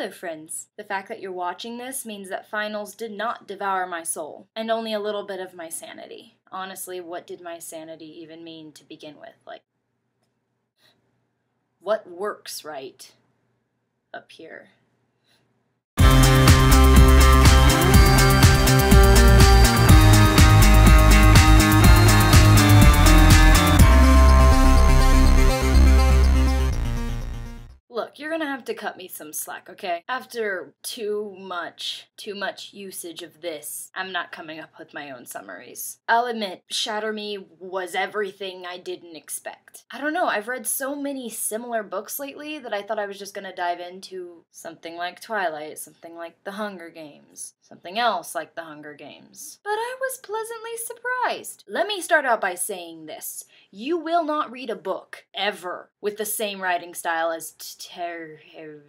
Hello friends. The fact that you're watching this means that finals did not devour my soul, and only a little bit of my sanity. Honestly, what did my sanity even mean to begin with? Like, what works right up here? Look, you're gonna have to cut me some slack, okay? After too much usage of this, I'm not coming up with my own summaries. I'll admit, Shatter Me was everything I didn't expect. I don't know, I've read so many similar books lately that I thought I was just gonna dive into something like Twilight, something like The Hunger Games, something else like The Hunger Games. But I was pleasantly surprised. Let me start out by saying this. You will not read a book, ever, with the same writing style as Tahereh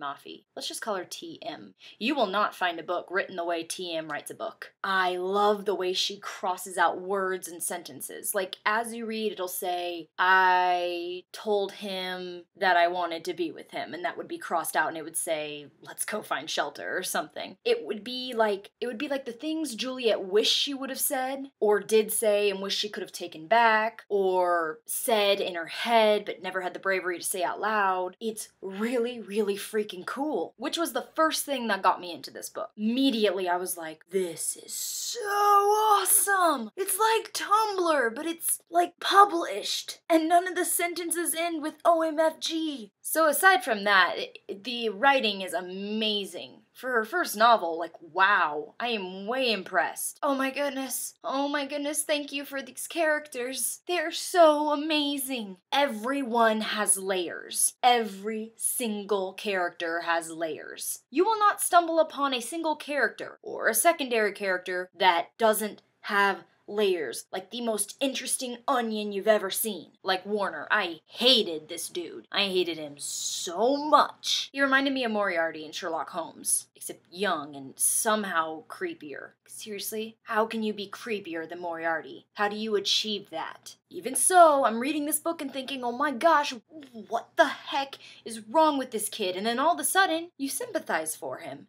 Mafi. Let's just call her TM. You will not find a book written the way TM writes a book. I love the way she crosses out words and sentences. Like, as you read, it'll say, I told him that I wanted to be with him, and that would be crossed out, and it would say, let's go find shelter, or something. It would be like the things Juliet wished she would have said, or did say and wished she could have taken back, or said in her head, but never had the bravery to say out loud. It's really, really freaking cool, which was the first thing that got me into this book. Immediately I was like, this is so awesome! It's like Tumblr, but it's like published, and none of the sentences end with OMFG. So aside from that, the writing is amazing. For her first novel, like, wow, I am way impressed. Oh my goodness, thank you for these characters. They're so amazing. Everyone has layers. Every single character has layers. You will not stumble upon a single character, or a secondary character, that doesn't have layers, like the most interesting onion you've ever seen. Like Warner, I hated this dude. I hated him so much. He reminded me of Moriarty in Sherlock Holmes, except young and somehow creepier. Seriously, how can you be creepier than Moriarty? How do you achieve that? Even so, I'm reading this book and thinking, oh my gosh, what the heck is wrong with this kid? And then all of a sudden, you sympathize for him.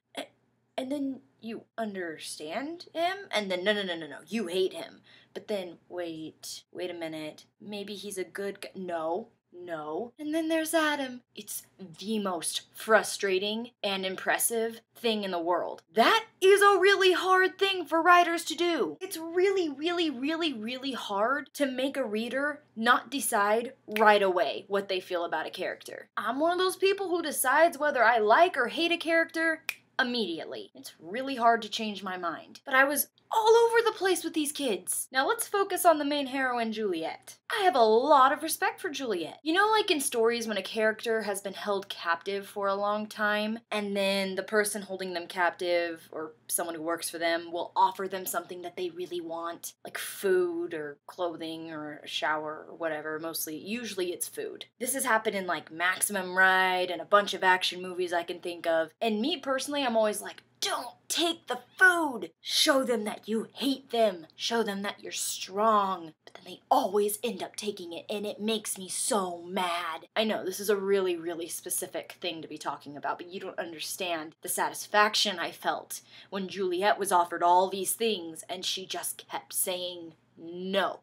And then you understand him, and then no, you hate him. But then, wait a minute, maybe he's a good guy. No. And then there's Adam. It's the most frustrating and impressive thing in the world. That is a really hard thing for writers to do. It's really hard to make a reader not decide right away what they feel about a character. I'm one of those people who decides whether I like or hate a character immediately. It's really hard to change my mind. But I was all over the place with these kids. Now let's focus on the main heroine, Juliet. I have a lot of respect for Juliet. You know, like in stories when a character has been held captive for a long time, and then the person holding them captive, or someone who works for them, will offer them something that they really want, like food or clothing or a shower or whatever. Usually it's food. This has happened in like Maximum Ride and a bunch of action movies I can think of. And me personally, I'm always like, don't take the food! Show them that you hate them. Show them that you're strong. But then they always end up taking it, and it makes me so mad. I know, this is a really specific thing to be talking about, but you don't understand the satisfaction I felt when Juliet was offered all these things, and she just kept saying no,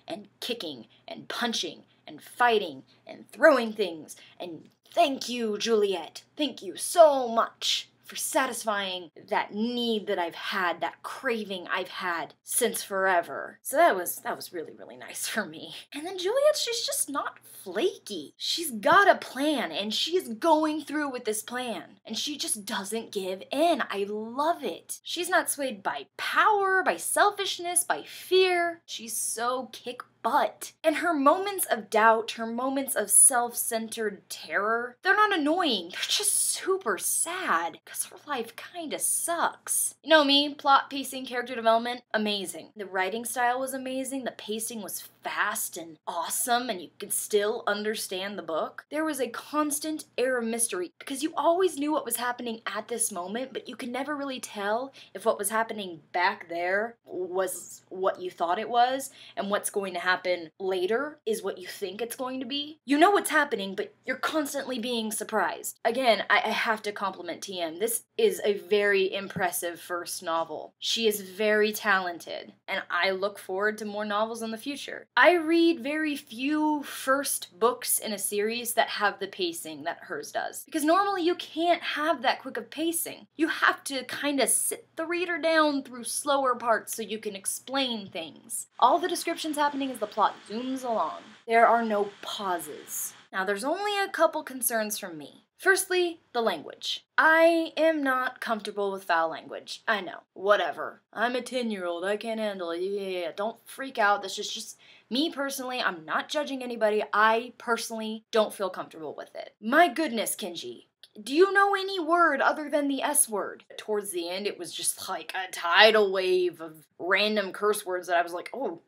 and kicking, and punching, and fighting, and throwing things, and thank you, Juliet. Thank you so much for satisfying that need that I've had, that craving I've had since forever. So that was really nice for me. And then Juliet, she's just not flaky. She's got a plan, and she's going through with this plan. And she just doesn't give in. I love it. She's not swayed by power, by selfishness, by fear. She's so kick butt. And her moments of doubt, her moments of self-centered terror, they're not annoying. They're just super sad, because her life kinda sucks. You know me, plot, pacing, character development, amazing. The writing style was amazing, the pacing was fast and awesome and you could still understand the book. There was a constant air of mystery because you always knew what was happening at this moment, but you could never really tell if what was happening back there was what you thought it was and what's going to happen later is what you think it's going to be. You know what's happening, but you're constantly being surprised. Again, I have to compliment TM. This is a very impressive first novel. She is very talented, and I look forward to more novels in the future. I read very few first books in a series that have the pacing that hers does, because normally you can't have that quick of pacing. You have to kind of sit the reader down through slower parts so you can explain things. All the descriptions happening as the plot zooms along. There are no pauses. Now, there's only a couple concerns from me. Firstly, the language. I am not comfortable with foul language. I know. Whatever. I'm a 10-year-old. I can't handle it. Yeah. Don't freak out. That's just me personally. I'm not judging anybody. I personally don't feel comfortable with it. My goodness, Kenji. Do you know any word other than the S word? Towards the end, it was just like a tidal wave of random curse words that I was like, oh.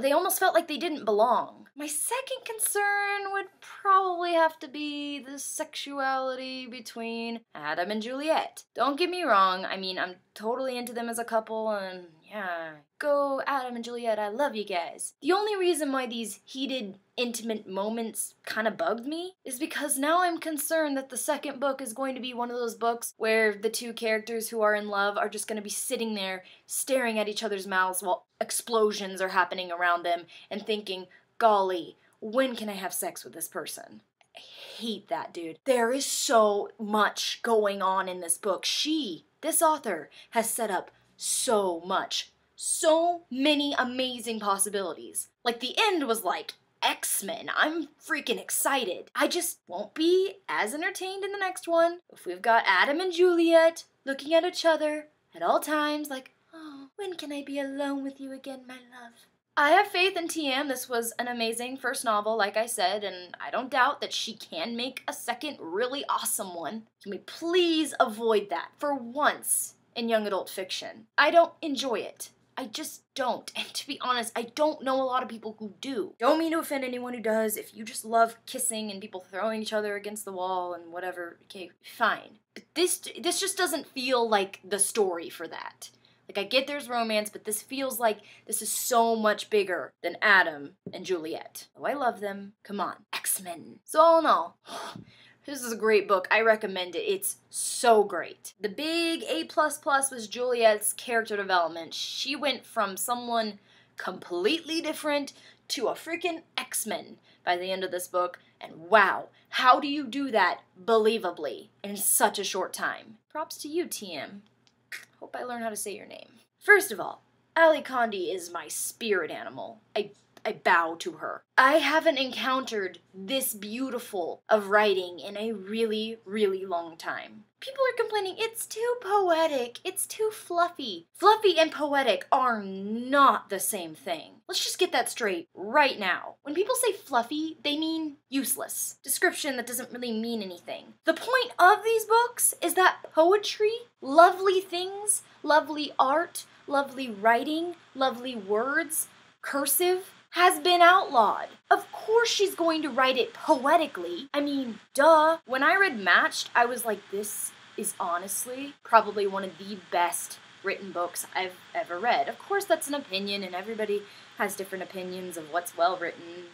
They almost felt like they didn't belong. My second concern would probably have to be the sexuality between Adam and Juliet. Don't get me wrong, I mean, I'm totally into them as a couple, and yeah, go Adam and Juliet, I love you guys. The only reason why these heated, intimate moments kind of bugged me is because now I'm concerned that the second book is going to be one of those books where the two characters who are in love are just going to be sitting there staring at each other's mouths while explosions are happening around them and thinking, golly, when can I have sex with this person? I hate that, dude. There is so much going on in this book. This author, has set up so much. So many amazing possibilities. Like, the end was like X-Men. I'm freaking excited. I just won't be as entertained in the next one if we've got Adam and Juliet looking at each other at all times like, oh, when can I be alone with you again, my love? I have faith in TM. This was an amazing first novel, like I said, and I don't doubt that she can make a second really awesome one. Can we please avoid that for once in young adult fiction? I don't enjoy it. I just don't. And to be honest, I don't know a lot of people who do. Don't mean to offend anyone who does. If you just love kissing and people throwing each other against the wall and whatever, okay, fine. But this just doesn't feel like the story for that. Like, I get there's romance, but this feels like this is so much bigger than Adam and Juliet. Oh, I love them. Come on. X-Men. So all in all, this is a great book. I recommend it. It's so great. The big A++ was Juliet's character development. She went from someone completely different to a freaking X-Men by the end of this book. And wow, how do you do that believably in such a short time? Props to you, TM. Hope I learn how to say your name. First of all, Condie is my spirit animal. I bow to her. I haven't encountered this beautiful of writing in a really, really long time. People are complaining it's too poetic, it's too fluffy. Fluffy and poetic are not the same thing. Let's just get that straight right now. When people say fluffy, they mean useless. Description that doesn't really mean anything. The point of these books is that poetry, lovely things, lovely art, lovely writing, lovely words, cursive, has been outlawed. Of course she's going to write it poetically. I mean, duh. When I read Matched, I was like, this is honestly probably one of the best written books I've ever read. Of course, that's an opinion, and everybody has different opinions of what's well written,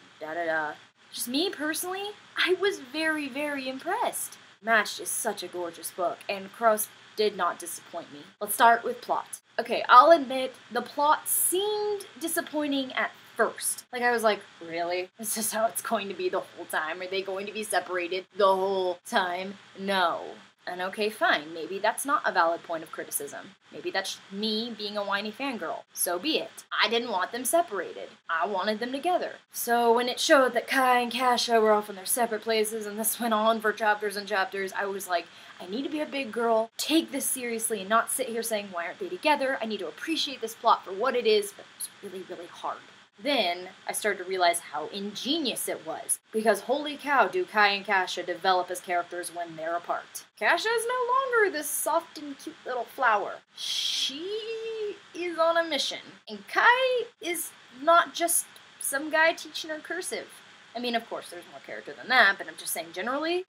Just me, personally, I was very, very impressed. Matched is such a gorgeous book, and Cross did not disappoint me. Let's start with plot. Okay, I'll admit, the plot seemed disappointing at first. Like, I was like, really? Is this how it's going to be the whole time? Are they going to be separated the whole time? No. And okay, fine, maybe that's not a valid point of criticism. Maybe that's me being a whiny fangirl. So be it. I didn't want them separated. I wanted them together. So when it showed that Kai and Kasha were off in their separate places and this went on for chapters and chapters, I was like, I need to be a big girl, take this seriously, and not sit here saying, why aren't they together? I need to appreciate this plot for what it is, but it was really, really hard. Then I started to realize how ingenious it was, because holy cow do Kai and Kasha develop as characters when they're apart. Kasha is no longer this soft and cute little flower. She is on a mission, and Kai is not just some guy teaching her cursive. I mean, of course, there's more character than that, but I'm just saying generally,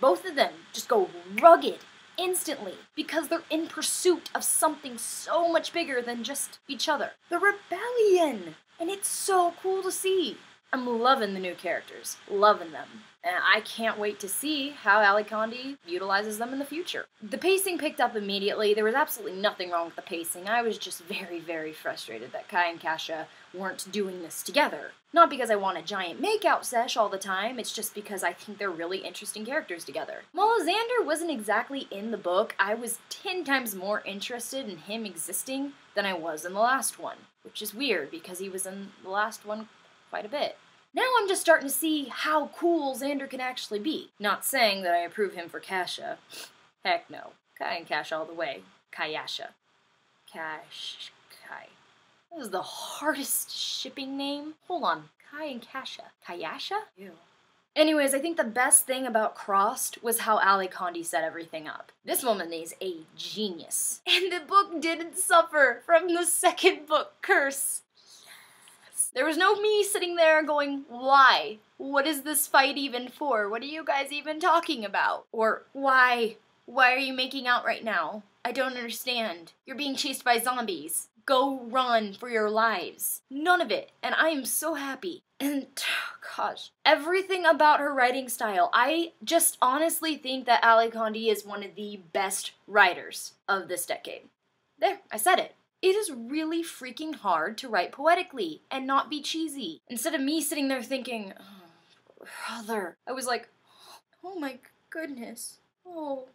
both of them just go rugged instantly because they're in pursuit of something so much bigger than just each other. The rebellion! And it's so cool to see. I'm loving the new characters, loving them. And I can't wait to see how Ali Condie utilizes them in the future. The pacing picked up immediately. There was absolutely nothing wrong with the pacing. I was just very, very frustrated that Kai and Kasha weren't doing this together. Not because I want a giant makeout sesh all the time, it's just because I think they're really interesting characters together. While Xander wasn't exactly in the book, I was 10 times more interested in him existing than I was in the last one. Which is weird, because he was in the last one quite a bit. Now I'm just starting to see how cool Xander can actually be. Not saying that I approve him for Kasha. Heck no. Kai and Kasha all the way. Kayasha. Kai. That was the hardest shipping name. Hold on. Kai and Kasha. Kayasha? Ew. Anyways, I think the best thing about Crossed was how Ali Condie set everything up. This woman is a genius. And the book didn't suffer from the second book curse. There was no me sitting there going, why? What is this fight even for? What are you guys even talking about? Or, why? Why are you making out right now? I don't understand. You're being chased by zombies. Go run for your lives. None of it. And I am so happy. And, gosh, everything about her writing style. I just honestly think that Ali Condie is one of the best writers of this decade. There, I said it. It is really freaking hard to write poetically and not be cheesy. Instead of me sitting there thinking, oh, brother, I was like, oh my goodness. Oh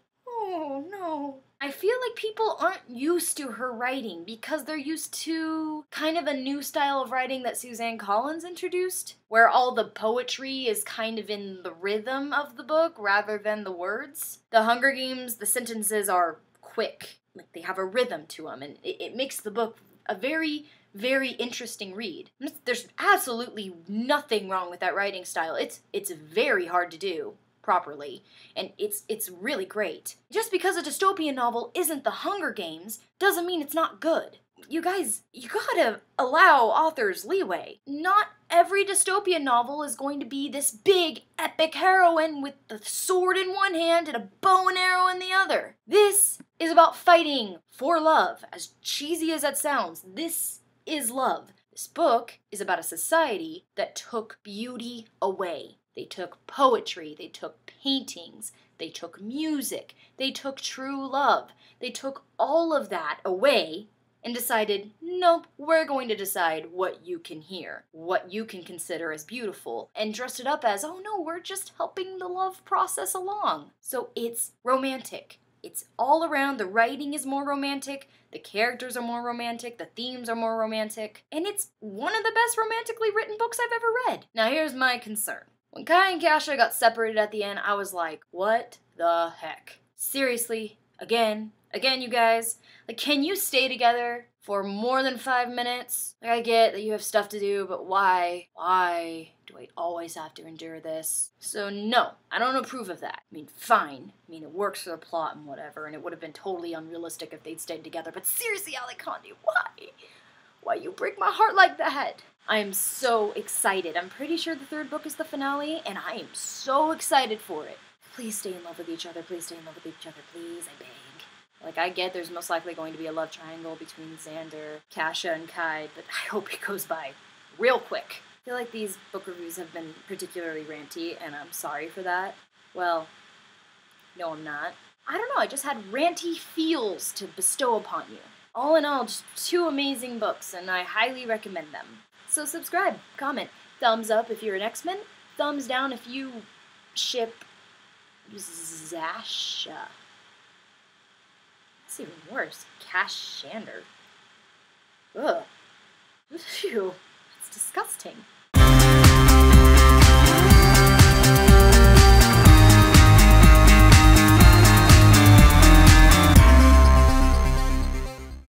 no. I feel like people aren't used to her writing because they're used to kind of a new style of writing that Suzanne Collins introduced, where all the poetry is kind of in the rhythm of the book rather than the words. The Hunger Games, the sentences are quick. Like, they have a rhythm to them, and it makes the book a very, very interesting read. There's absolutely nothing wrong with that writing style. It's very hard to do properly, and it's really great. Just because a dystopian novel isn't The Hunger Games doesn't mean it's not good. You guys, you gotta allow authors leeway. Not every dystopian novel is going to be this big, epic heroine with the sword in one hand and a bow and arrow in the other. This is about fighting for love. As cheesy as that sounds, this is love. This book is about a society that took beauty away. They took poetry, they took paintings, they took music, they took true love. They took all of that away and decided, nope, we're going to decide what you can hear, what you can consider as beautiful, and dressed it up as, oh no, we're just helping the love process along. So it's romantic. It's all around. The writing is more romantic, the characters are more romantic, the themes are more romantic, and it's one of the best romantically written books I've ever read. Now here's my concern. When Kai and Kasha got separated at the end, I was like, what the heck? Seriously, again, you guys, like, can you stay together for more than 5 minutes? Like, I get that you have stuff to do, but why? Why do I always have to endure this? So no, I don't approve of that. I mean, fine. I mean, it works for the plot and whatever, and it would have been totally unrealistic if they'd stayed together, but seriously, Ali Condie, why? Why you break my heart like that? I am so excited. I'm pretty sure the 3rd book is the finale, and I am so excited for it. Please stay in love with each other. Please stay in love with each other. Please, I beg. Like, I get there's most likely going to be a love triangle between Xander, Kasha, and Kai, but I hope it goes by real quick. I feel like these book reviews have been particularly ranty, and I'm sorry for that. Well, no, I'm not. I don't know, I just had ranty feels to bestow upon you. All in all, just 2 amazing books, and I highly recommend them. So subscribe, comment, thumbs up if you're an X-Men, thumbs down if you ship Zasha. It's even worse. CassJayTuck. Ugh. Phew. It's disgusting.